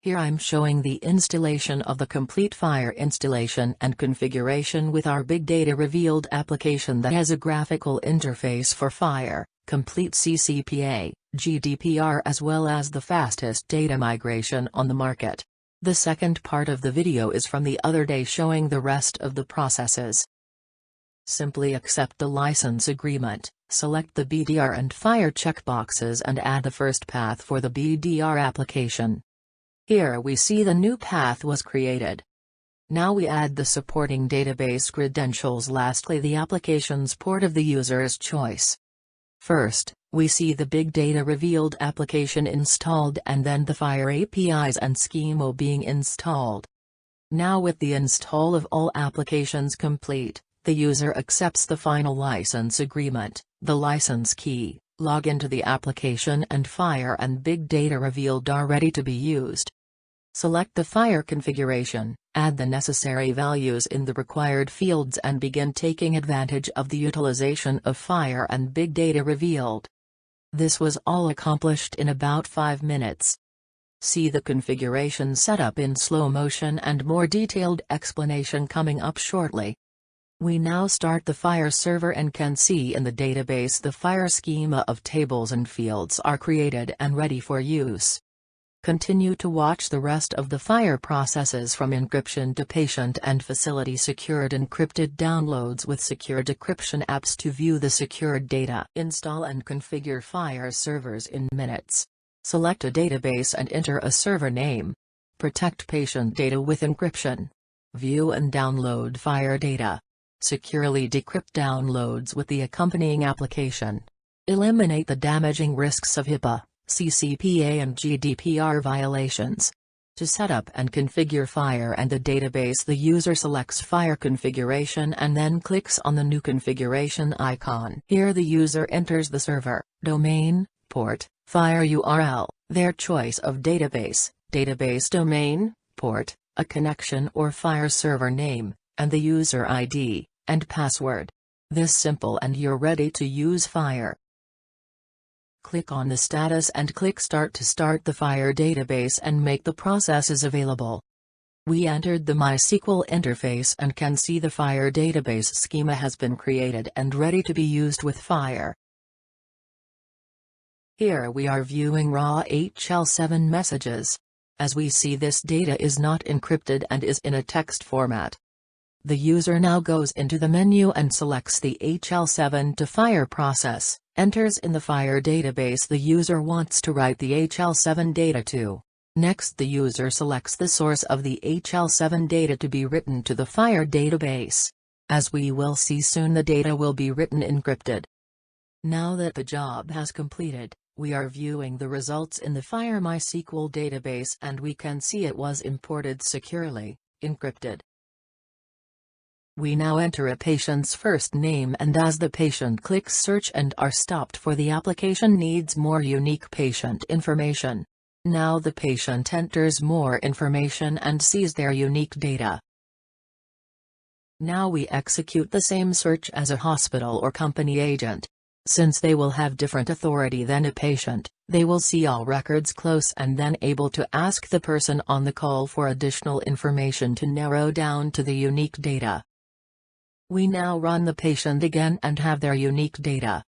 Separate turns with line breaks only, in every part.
Here I'm showing the installation of the complete FHIR installation and configuration with our Big Data Revealed application that has a graphical interface for FHIR, complete CCPA, GDPR as well as the fastest data migration on the market. The second part of the video is from the other day showing the rest of the processes. Simply accept the license agreement, select the BDR and FHIR checkboxes and add the first path for the BDR application. Here we see the new path was created. Now we add the supporting database credentials. Lastly, the application's port of the user's choice. First, we see the Big Data Revealed application installed and then the FHIR APIs and schema being installed. Now with the install of all applications complete, the user accepts the final license agreement, the license key, log into the application and FHIR and Big Data Revealed are ready to be used. Select the FHIR configuration, add the necessary values in the required fields and begin taking advantage of the utilization of FHIR and Big Data Revealed. This was all accomplished in about 5 minutes. See the configuration setup in slow motion and more detailed explanation coming up shortly. We now start the FHIR server and can see in the database the FHIR schema of tables and fields are created and ready for use. Continue to watch the rest of the FHIR processes from encryption to patient and facility secured encrypted downloads with secure decryption apps to view the secured data. Install and configure FHIR servers in minutes. Select a database and enter a server name. Protect patient data with encryption. View and download FHIR data. Securely decrypt downloads with the accompanying application. Eliminate the damaging risks of HIPAA, CCPA and GDPR violations. To set up and configure FHIR and the database, the user selects FHIR configuration and then clicks on the new configuration icon. Here the user enters the server, domain, port, FHIR URL, their choice of database, database domain, port, a connection or FHIR server name, and the user ID and password. This simple and you're ready to use FHIR. Click on the status and click Start to start the FHIR database and make the processes available. We entered the MySQL interface and can see the FHIR database schema has been created and ready to be used with FHIR. Here we are viewing raw HL7 messages. As we see, this data is not encrypted and is in a text format. The user now goes into the menu and selects the HL7 to FHIR process, enters in the FHIR database the user wants to write the HL7 data to. Next, the user selects the source of the HL7 data to be written to the FHIR database. As we will see soon, the data will be written encrypted. Now that the job has completed, we are viewing the results in the FHIR MySQL database and we can see it was imported securely, encrypted. We now enter a patient's first name and as the patient clicks search and are stopped for the application needs more unique patient information. Now the patient enters more information and sees their unique data. Now we execute the same search as a hospital or company agent. Since they will have different authority than a patient, they will see all records close and then able to ask the person on the call for additional information to narrow down to the unique data. We now run the patient again and have their unique data.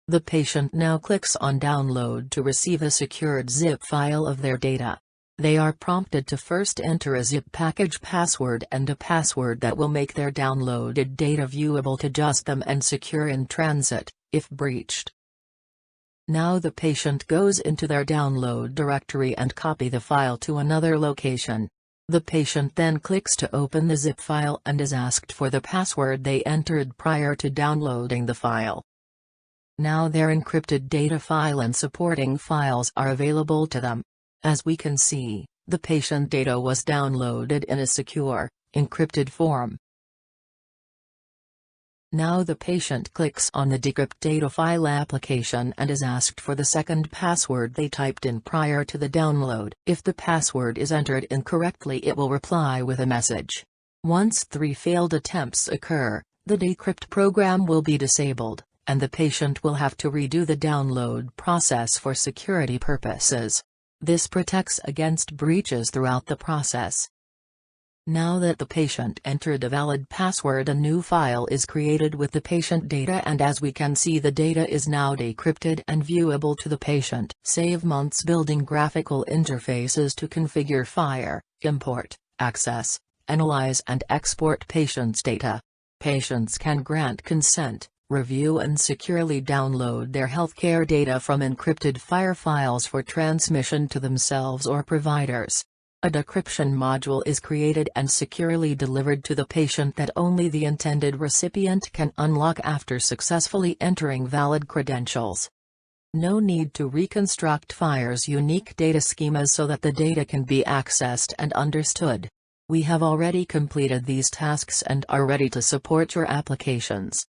The patient now clicks on download to receive a secured zip file of their data. They are prompted to first enter a zip package password and a password that will make their downloaded data viewable to just them and secure in transit, if breached. Now the patient goes into their download directory and copy the file to another location. The patient then clicks to open the zip file and is asked for the password they entered prior to downloading the file. Now their encrypted data file and supporting files are available to them. As we can see, the patient data was downloaded in a secure, encrypted form. Now the patient clicks on the decrypt data file application and is asked for the second password they typed in prior to the download. If the password is entered incorrectly, it will reply with a message. Once 3 failed attempts occur, the decrypt program will be disabled, and the patient will have to redo the download process for security purposes. This protects against breaches throughout the process. Now that the patient entered a valid password, a new file is created with the patient data, and as we can see, the data is now decrypted and viewable to the patient. Save months building graphical interfaces to configure FHIR, import, access, analyze and export patients' data. Patients can grant consent, review and securely download their healthcare data from encrypted FHIR files for transmission to themselves or providers. A decryption module is created and securely delivered to the patient that only the intended recipient can unlock after successfully entering valid credentials. No need to reconstruct FHIR's unique data schemas so that the data can be accessed and understood. We have already completed these tasks and are ready to support your applications.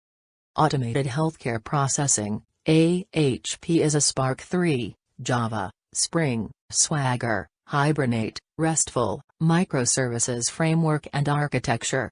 Automated Healthcare Processing, AHP is a Spark 3, Java, Spring, Swagger, Hibernate, RESTful, microservices framework and architecture.